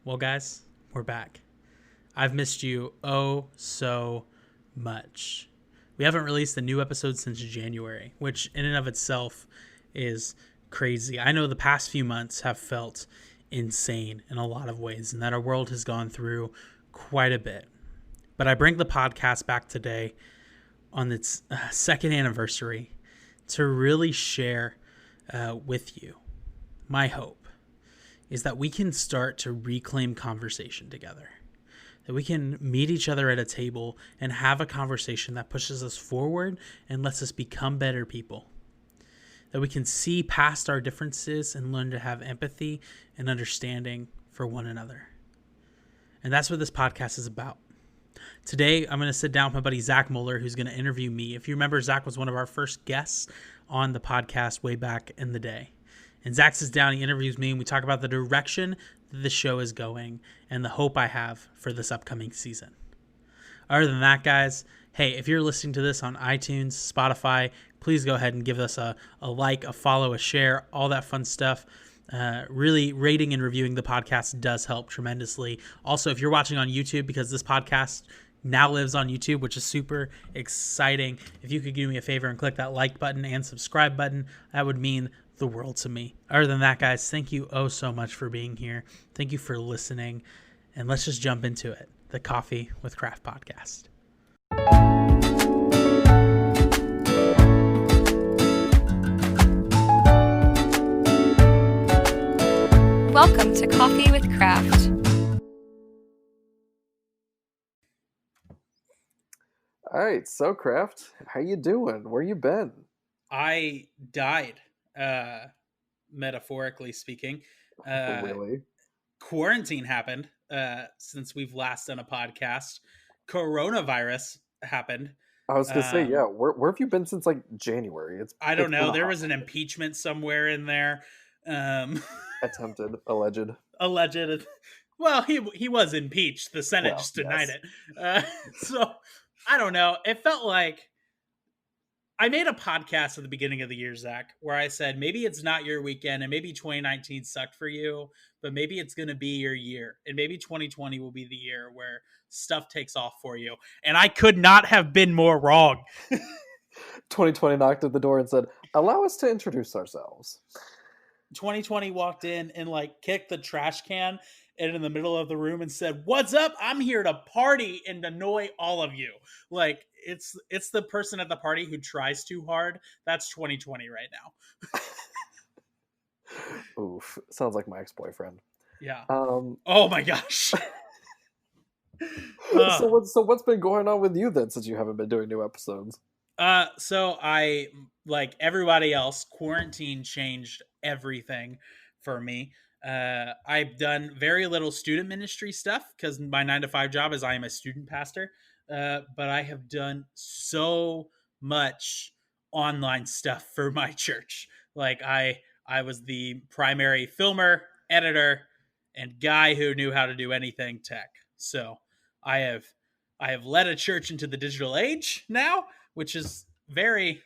Well, guys, we're back. I've missed you oh so much. We haven't released a new episode since January, which in and of itself is crazy. I know the past few months have felt insane in a lot of ways and that our world has gone through quite a bit. But I bring the podcast back today on its second anniversary to really share with you my hope is that we can start to reclaim conversation together. That we can meet each other at a table and have a conversation that pushes us forward and lets us become better people. That we can see past our differences and learn to have empathy and understanding for one another. And that's what this podcast is about. Today, I'm going to sit down with my buddy Zach Muller, who's going to interview me. If you remember, Zach was one of our first guests on the podcast way back in the day. And Zach sits down, he interviews me, and we talk about the direction that the show is going and the hope I have for this upcoming season. Other than that, guys, hey, if you're listening to this on iTunes, Spotify, please go ahead and give us a like, a follow, a share, all that fun stuff. Really, rating and reviewing the podcast does help tremendously. Also, if you're watching on YouTube, because this podcast now lives on YouTube, which is super exciting, if you could do me a favor and click that like button and subscribe button, that would mean the world to me. Other than that, guys, thank you oh so much for being here. Thank you for listening. And let's just jump into it. The Coffee with Craft podcast. Welcome to Coffee with Craft. All right, so Craft, how you doing? Where you been? I died, metaphorically speaking. Really? Quarantine happened since we've last done a podcast. Coronavirus happened. I was gonna say, yeah. Where have you been since like January? I don't know. been a There hot was an minute. impeachment somewhere in there. Attempted, alleged. Alleged. Well, he was impeached. The Senate Well, just denied yes. it. So I don't know. It felt like I made a podcast at the beginning of the year, Zach, where I said maybe it's not your weekend and maybe 2019 sucked for you, but maybe it's going to be your year. And maybe 2020 will be the year where stuff takes off for you. And I could not have been more wrong. 2020 knocked at the door and said, "Allow us to introduce ourselves." 2020 walked in and like kicked the trash can and in the middle of the room and said, "What's up? I'm here to party and annoy all of you." Like it's the person at the party who tries too hard. That's 2020 right now. Oof, sounds like my ex-boyfriend. Yeah. Um, Oh my gosh. so what's been going on with you then since you haven't been doing new episodes? So I, like everybody else, quarantine changed everything for me. I've done very little student ministry stuff because my 9 to 5 job is I am a student pastor. But I have done so much online stuff for my church. Like I was the primary filmer, editor, and guy who knew how to do anything tech. So I have led a church into the digital age now, which is very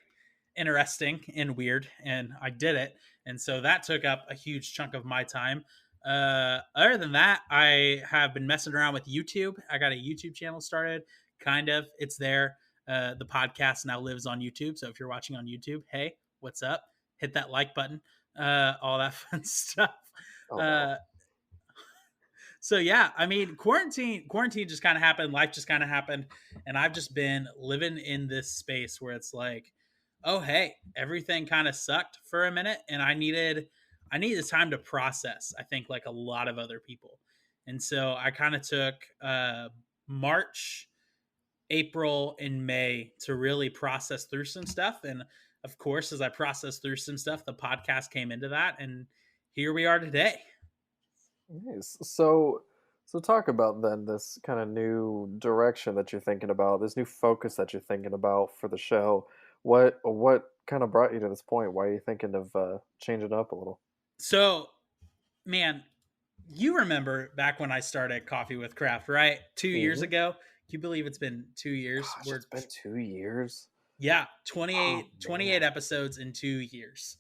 interesting and weird, and I did it. And so that took up a huge chunk of my time. Other than that, I have been messing around with YouTube. I got a YouTube channel started, kind of. It's there. The podcast now lives on YouTube. So if you're watching on YouTube, hey, what's up? Hit that like button, all that fun stuff. Oh, Uh, no. so yeah, I mean, quarantine just kind of happened. Life just kind of happened, and I've just been living in this space where it's like, oh hey, everything kind of sucked for a minute, and I needed time to process. I think like a lot of other people, and so I kind of took March, April, and May to really process through some stuff, and of course, as I processed through some stuff, the podcast came into that, and here we are today. Nice. So talk about then this kind of new direction that you're thinking about, this new focus that you're thinking about for the show. What kind of brought you to this point? Why are you thinking of changing up a little? So, man, you remember back when I started Coffee with Craft, right? 2 years Hmm. ago. Can you believe it's been 2 years? Gosh, it's been 2 years. Yeah, Oh 28 man. episodes in 2 years,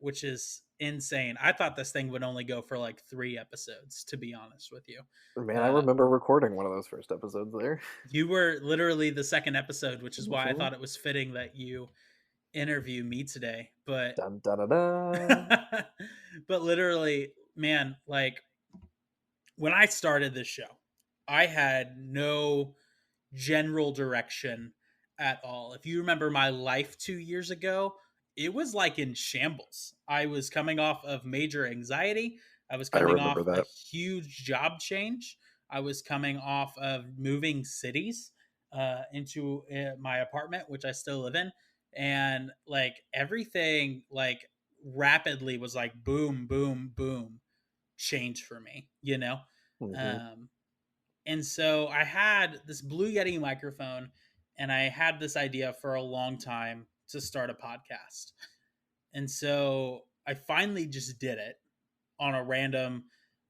which is insane. I thought this thing would only go for like 3 episodes, to be honest with you. Man, I Uh, remember recording one of those first episodes there. you were literally the second episode, which is why I Mhm. thought it was fitting that you interview me today. But Dun, dun, dun, dun. but literally, man, like when I started this show, I had no general direction at all. If you remember my life 2 years ago, it was like in shambles. I was coming off of major anxiety. I was I coming remember off a that. huge job change. I was coming off of moving cities into my apartment, which I still live in. And like everything, like rapidly was like boom, boom, boom, change for me, you know? Hmm. Um, and so I had this Blue Yeti microphone and I had this idea for a long time to start a podcast. And so I finally just did it on a random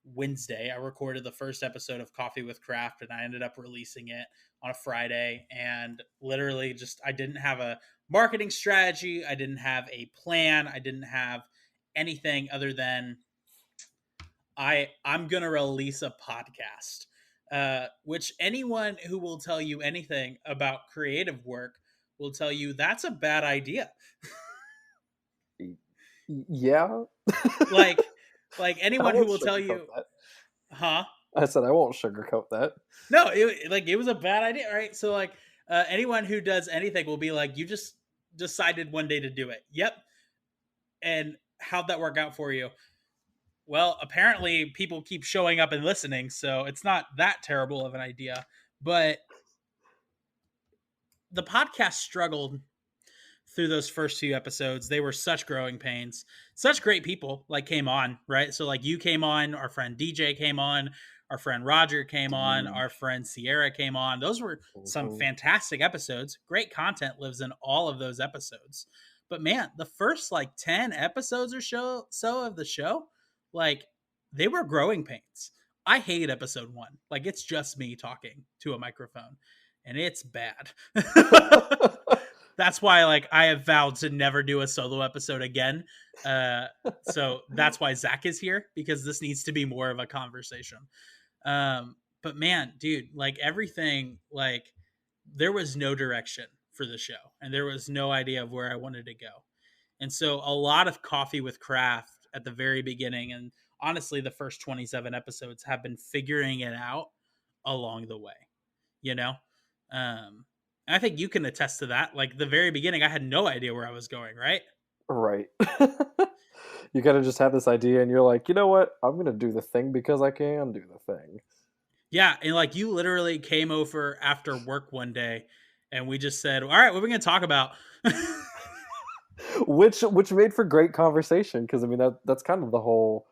Wednesday. I recorded the first episode of Coffee with Craft and I ended up releasing it on a Friday. And literally, just I didn't have a marketing strategy, I didn't have a plan, I didn't have anything other than I'm gonna release a podcast, which anyone who will tell you anything about creative work will tell you that's a bad idea. Yeah. Like, like I anyone who won't will tell sugarcoat you, that. huh? I said I won't sugarcoat that. No, it was a bad idea, right? So like, anyone who does anything will be like, you just decided one day to do it. Yep. And how'd that work out for you? Well, apparently people keep showing up and listening, so it's not that terrible of an idea. But the podcast struggled through those first few episodes. They were such growing pains. Such great people like came on, right? So like you came on, our friend DJ came on, our friend Roger came on, our Deej. friend Sierra came on. Those were some Hmm. fantastic episodes. Great content lives in all of those episodes. But man, the first like 10 episodes or so of the show, like they were growing pains. I hate episode 1. Like it's just me talking to a microphone and it's bad. That's why like I have vowed to never do a solo episode again. Uh, so that's why Zach is here because this needs to be more of a conversation. But man, dude, like everything, like there was no direction for the show and there was no idea of where I wanted to go. And so a lot of Coffee with Craft at the very beginning and honestly the first 27 episodes have been figuring it out along the way, you know? And I think you can attest to that. Like the very beginning, I had no idea where I was going, right? Right. You kind of just have this idea and you're like, you know what? I'm going to do the thing because I can do the thing. Yeah. And like you literally came over after work one day and we just said, all right, what are we going to talk about? Which made for great conversation because I mean that's kind of the whole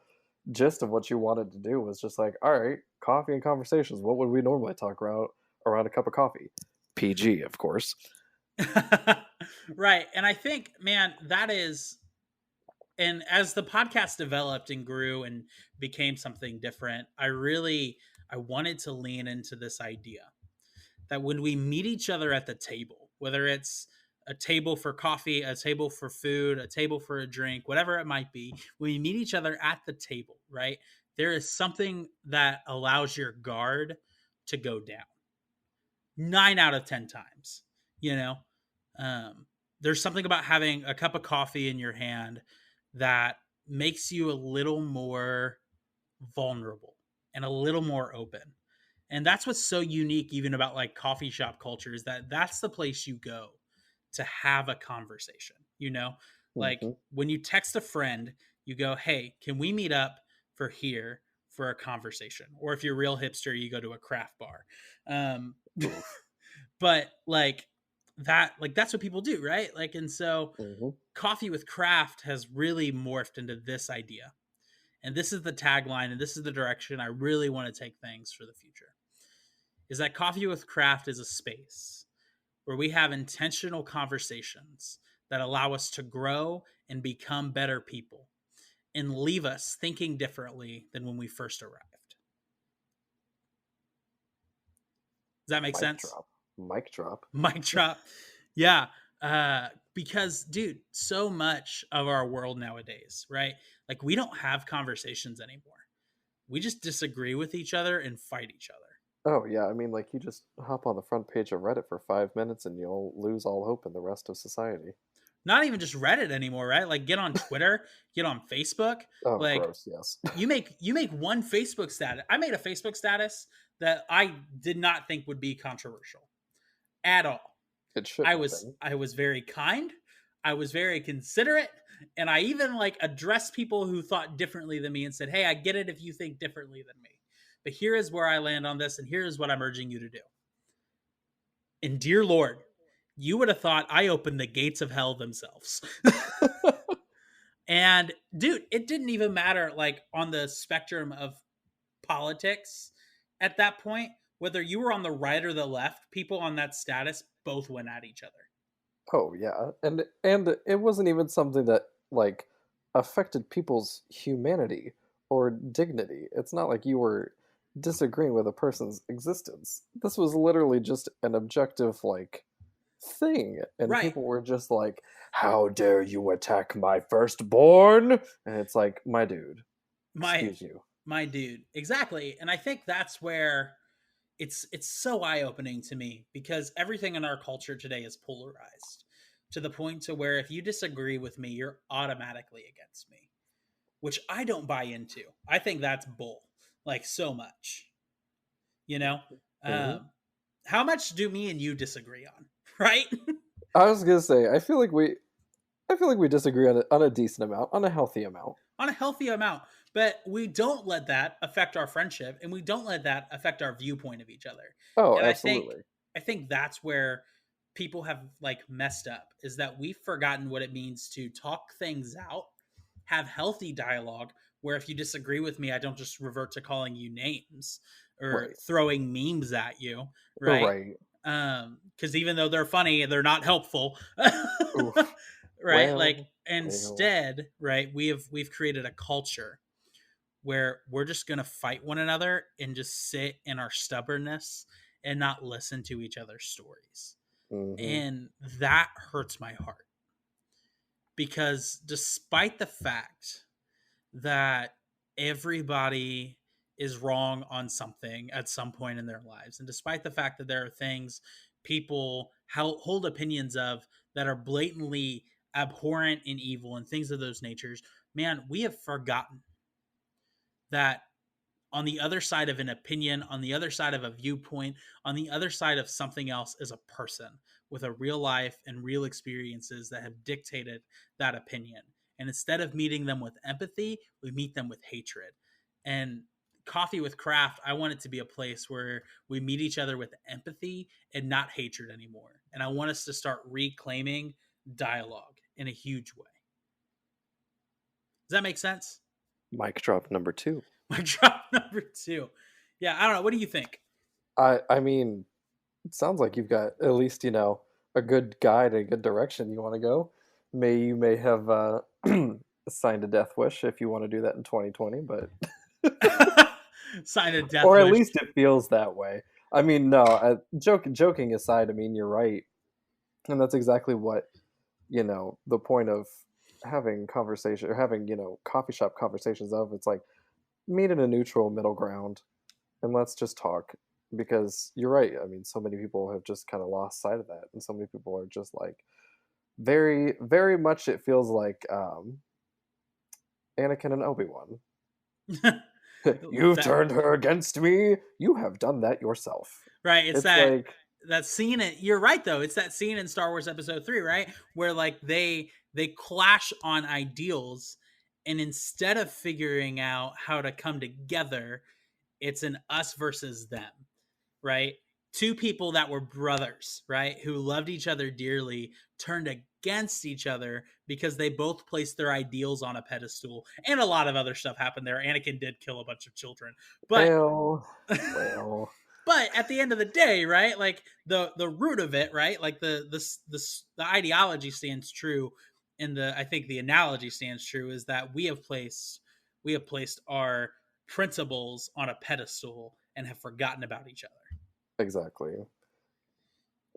gist of what you wanted to do was just like, all right, coffee and conversations. What would we normally talk about around a cup of coffee? PG, of course. Right. And I think, man, that is, and as the podcast developed and grew and became something different, I wanted to lean into this idea that when we meet each other at the table, whether it's a table for coffee, a table for food, a table for a drink, whatever it might be, when we meet each other at the table, right? There is something that allows your guard to go down 9 out of 10 times, you know? Um, there's something about having a cup of coffee in your hand that makes you a little more vulnerable and a little more open. And that's what's so unique even about like coffee shop culture is that that's the place you go to have a conversation, you know? Like Hmm. when you text a friend, you go, "Hey, can we meet up for here for a conversation?" Or if you're a real hipster, you go to a craft bar. Um Oof. but like that's what people do, right? Like and so Hmm. coffee with craft has really morphed into this idea. And this is the tagline and this is the direction I really want to take things for the future is that Coffee with Craft is a space where we have intentional conversations that allow us to grow and become better people and leave us thinking differently than when we first arrived. Does that make Mic sense? drop. Mic drop. Mic drop. Yeah. Because, dude, so much of our world nowadays, right? Like, we don't have conversations anymore. We just disagree with each other and fight each other. Oh yeah, I mean, like you just hop on the front page of Reddit for 5 minutes and you'll lose all hope in the rest of society. Not even just Reddit anymore, right? Like, get on Twitter, get on Facebook. Oh, Like, gross. Yes. you make one Facebook status. I made a Facebook status that I did not think would be controversial at all. It I shouldn't have was been. I was very kind. I was very considerate, and I even like addressed people who thought differently than me and said, "Hey, I get it if you think differently than me, but here is where I land on this, and here is what I'm urging you to do." And dear Lord, you would have thought I opened the gates of hell themselves. And dude, it didn't even matter like on the spectrum of politics at that point, whether you were on the right or the left, people on that status both went at each other. Oh yeah, and it wasn't even something that like affected people's humanity or dignity. It's not like you were disagreeing with a person's existence. This was literally just an objective like thing, and Right. people were just like, "How dare you attack my firstborn?" And it's like, "My dude, My excuse you." my dude. Exactly. And I think that's where it's so eye-opening to me because everything in our culture today is polarized to the point to where if you disagree with me, you're automatically against me, which I don't buy into. I think that's bull, like so much, you know? hmm Um, how much do me and you disagree on, right? I was gonna say, I feel like we disagree on a decent amount, on a healthy amount. On a healthy amount, but we don't let that affect our friendship and we don't let that affect our viewpoint of each other. Oh, And absolutely. I think that's where people have like messed up is that we've forgotten what it means to talk things out, have healthy dialogue where if you disagree with me, I don't just revert to calling you names or Right. throwing memes at you, right? Right. Because even though they're funny, they're not helpful. Oof. Right? Like Well, well. instead, right, we've created a culture where we're just gonna fight one another and just sit in our stubbornness and not listen to each other's stories. hmm And that hurts my heart because despite the fact that everybody is wrong on something at some point in their lives. And despite the fact that there are things people hold opinions of that are blatantly abhorrent and evil and things of those natures, man, we have forgotten that on the other side of an opinion, on the other side of a viewpoint, on the other side of something else is a person with a real life and real experiences that have dictated that opinion. And instead of meeting them with empathy, we meet them with hatred. And Coffee with Craft, I want it to be a place where we meet each other with empathy and not hatred anymore. And I want us to start reclaiming dialogue in a huge way. Does that make sense? Mic drop number two. My drop number two. Yeah, I don't know. What do you think? I mean, it sounds like you've got at least, a good guide, a good direction you want to go. You may have signed a death wish if you want to do that in 2020, but Sign a death or at wish. least it feels that way. I mean, no, joking aside, I mean, you're right. And that's exactly what, the point of having conversation or having, coffee shop conversations of. It's like meet in a neutral middle ground and let's just talk because you're right. I mean, so many people have just kind of lost sight of that, and so many people are just like very, very much. It feels like Anakin and Obi-Wan. You've That turned her against me. You have done that yourself. right. It's It's like, that scene. You're right though. It's that scene in Star Wars Episode 3, right, where like they clash on ideals, and instead of figuring out how to come together, it's an us versus them, right? Two people that were brothers, right, who loved each other dearly, turned against each other because they both placed their ideals on a pedestal, and a lot of other stuff happened there. Anakin did kill a bunch of children, but well, well, but at the end of the day, right, like the root of it, right, like the ideology stands true, and the I think the analogy stands true is that we have placed our principles on a pedestal and have forgotten about each other. exactly.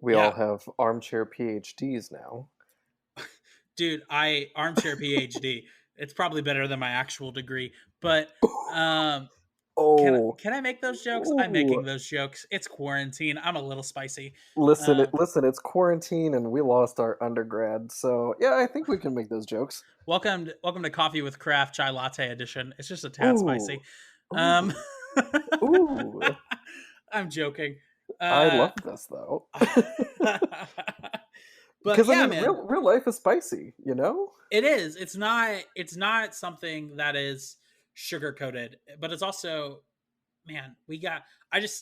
We all Yeah, have armchair PhDs now. dude, I armchair PhD. It's probably better than my actual degree, but um, Oh, can I make those jokes? I'm ooh. making those jokes. It's quarantine. I'm a little spicy. Listen, Um, listen. It's quarantine, and we lost our undergrad. So yeah, I think we can make those jokes. welcome to Coffee with Craft Chai Latte edition. It's just a tad Ooh, spicy. Um, ooh, ooh. I'm joking. I Uh, love this though, but because I yeah, mean, man, real life is spicy. You know. it is. It's not something that is sugar coated, but it's also, man,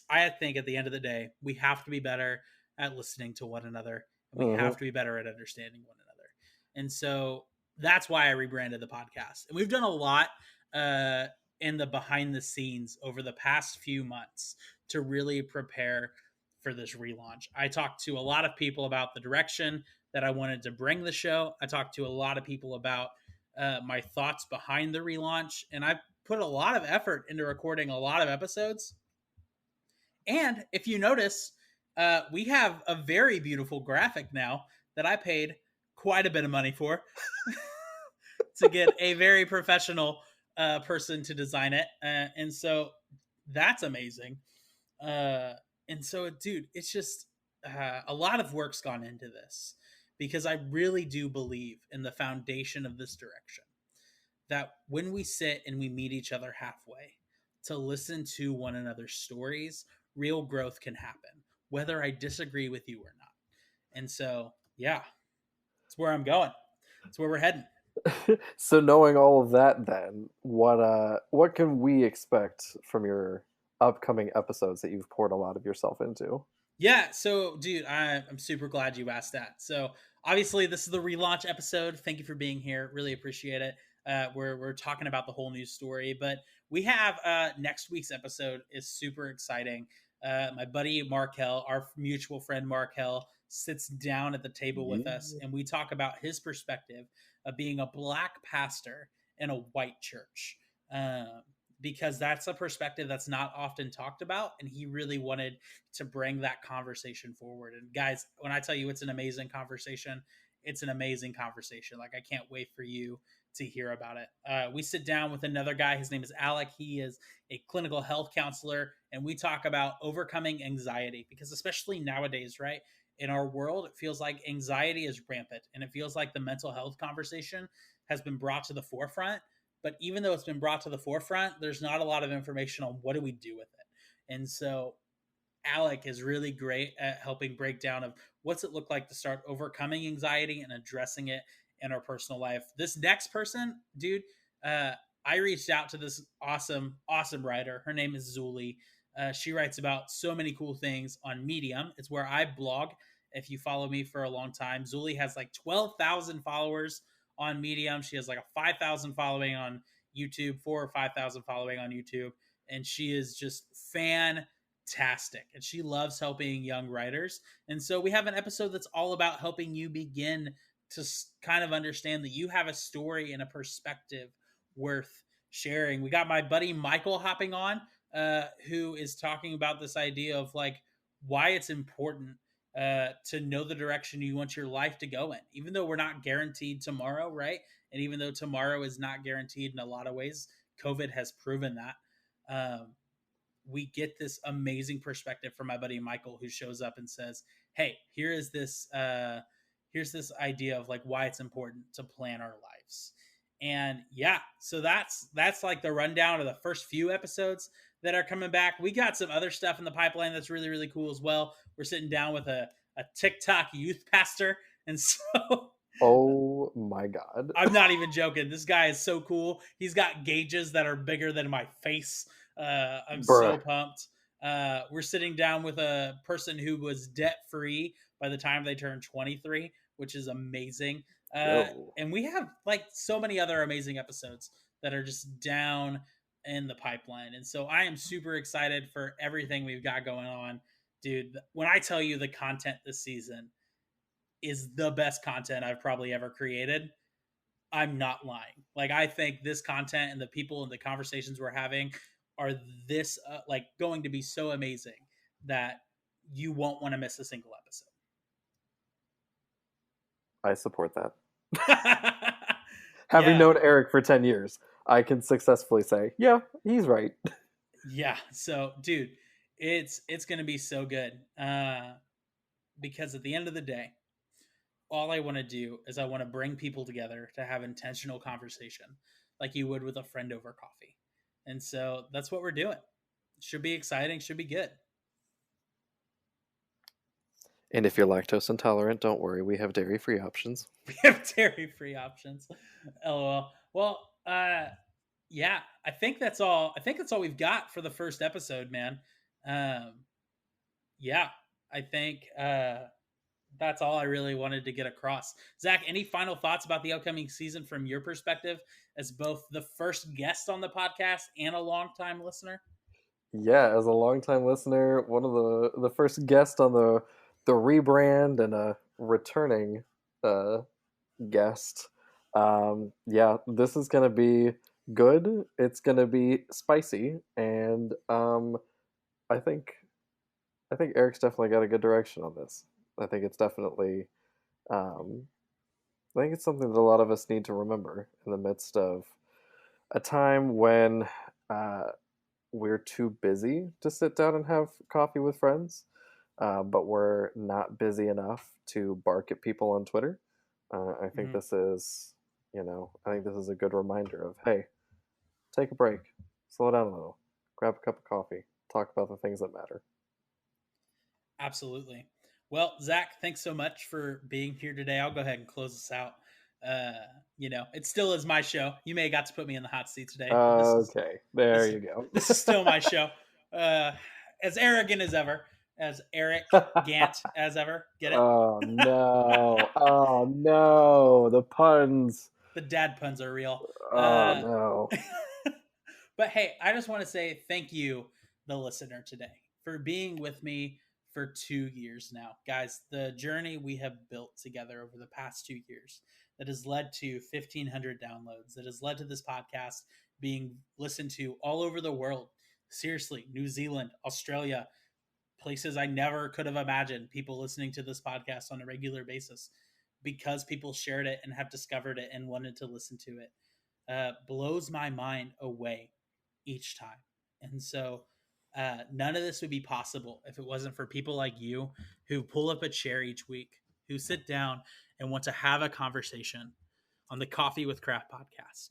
I think at the end of the day, we have to be better at listening to one another, and we have Hmm. to be better at understanding one another. And so that's why I rebranded the podcast. And we've done a lot uh in the behind the scenes over the past few months to really prepare for this relaunch. I talked to a lot of people about the direction that I wanted to bring the show. I talked to a lot of people about my thoughts behind the relaunch, and I put a lot of effort into recording a lot of episodes. And if you notice, we have a very beautiful graphic now that I paid quite a bit of money for to get a very professional person to design it. And so that's amazing. Uh, and so, dude, it's just a lot of work's gone into this because I really do believe in the foundation of this direction, that when we sit and we meet each other halfway to listen to one another's stories, real growth can happen, whether I disagree with you or not. And so, yeah, it's where I'm going. It's where we're heading. So knowing all of that, then what can we expect from your upcoming episodes that you've poured a lot of yourself into? Yeah, so dude, I'm super glad you asked that. So obviously, this is the relaunch episode. Thank you for being here. Really appreciate it. We're talking about the whole news story, but we have next week's episode is super exciting. My buddy Markel, our mutual friend Markel, sits down at the table with us, Yeah. and we talk about his perspective of being a black pastor in a white church. Um, because that's a perspective that's not often talked about, and he really wanted to bring that conversation forward. And guys, when I tell you it's an amazing conversation, it's an amazing conversation. Like, I can't wait for you to hear about it. We sit down with another guy. His name is Alec. He is a clinical health counselor, and we talk about overcoming anxiety because, especially nowadays, right? In our world, it feels like anxiety is rampant, and it feels like the mental health conversation has been brought to the forefront. But even though it's been brought to the forefront, there's not a lot of information on what do we do with it. And so Alec is really great at helping break down of what's it look like to start overcoming anxiety and addressing it in our personal life. This next person, dude, uh, I reached out to this awesome writer. Her name is Zuli. She writes about so many cool things on Medium. It's where I blog. If you follow me for a long time, Zuli has like 12,000 followers on Medium. She has like a 5,000 following on YouTube, 4 or 5,000 following on YouTube, and she is just fantastic, and she loves helping young writers. And so we have an episode that's all about helping you begin to kind of understand that you have a story and a perspective worth sharing. We got my buddy Michael hopping on, who is talking about this idea of like why it's important to know the direction you want your life to go in, even though we're not guaranteed tomorrow, right? And even though tomorrow is not guaranteed in a lot of ways, COVID has proven that. We get this amazing perspective from my buddy Michael, who shows up and says, "Hey, here's this idea of like why it's important to plan our lives." And yeah, so that's like the rundown of the first few episodes that are coming back. We got some other stuff in the pipeline that's really cool as well. We're sitting down with a TikTok youth pastor, and so Oh my God. I'm not even joking. This guy is so cool. He's got gauges that are bigger than my face. I'm so Bruh. pumped. We're sitting down with a person who was debt free by the time they turned 23, which is amazing. Yo. And we have like so many other amazing episodes that are just down in the pipeline. And so I am super excited for everything we've got going on. Dude, when I tell you the content this season is the best content I've probably ever created, I'm not lying. Like, I think this content and the people and the conversations we're having are this like going to be so amazing that you won't want to miss a single I support that. episode. Having Yeah. known Eric for 10 years, I can successfully say, yeah, he's right. Yeah. So, dude, it's gonna be so good. Because at the end of the day, all I want to do is I want to bring people together to have intentional conversation, like you would with a friend over coffee. And so that's what we're doing. Should be exciting. Should be good. And if you're lactose intolerant, don't worry, we have dairy-free options. We have dairy free options. LOL. Well, yeah, I think that's all. I think that's all we've got for the first episode, man. Um, yeah, I think that's all I really wanted to get across. Zach, any final thoughts about the upcoming season from your perspective as both the first guest on the podcast and a longtime listener? Yeah, as a longtime listener, one of the first guests on the rebrand and a returning uh, guest. Yeah, this is gonna be good. It's gonna be spicy, and I think I think Eric's definitely got a good direction on this. I think it's definitely um, I think it's something that a lot of us need to remember in the midst of a time when uh, we're too busy to sit down and have coffee with friends, but we're not busy enough to bark at people on Twitter. I think Mm-hmm. this is, I think this is a good reminder of, hey, take a break, slow down a little, grab a cup of coffee, talk about the things that matter. Absolutely. Well, Zach, thanks so much for being here today. I'll go ahead and close this out. It still is my show. You may have got to put me in the hot seat today, but this is Okay, there this you go. this is still my show. Uh, as arrogant as ever, as Eric Gant as ever. Get it? Oh no! Oh no! The puns! The dad puns are real. Oh Uh, no! but hey, I just want to say thank you, the listener, today for being with me for 2 years now. Guys, the journey we have built together over the past 2 years that has led to 1,500 downloads, that has led to this podcast being listened to all over the world. Seriously, New Zealand, Australia, places I never could have imagined people listening to this podcast on a regular basis because people shared it and have discovered it and wanted to listen to it. Blows my mind away each time. And so none of this would be possible if it wasn't for people like you who pull up a chair each week, who sit down and want to have a conversation on the Coffee with Craft podcast.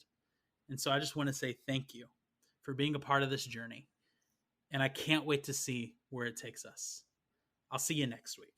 And so I just want to say thank you for being a part of this journey. And I can't wait to see where it takes us. I'll see you next week.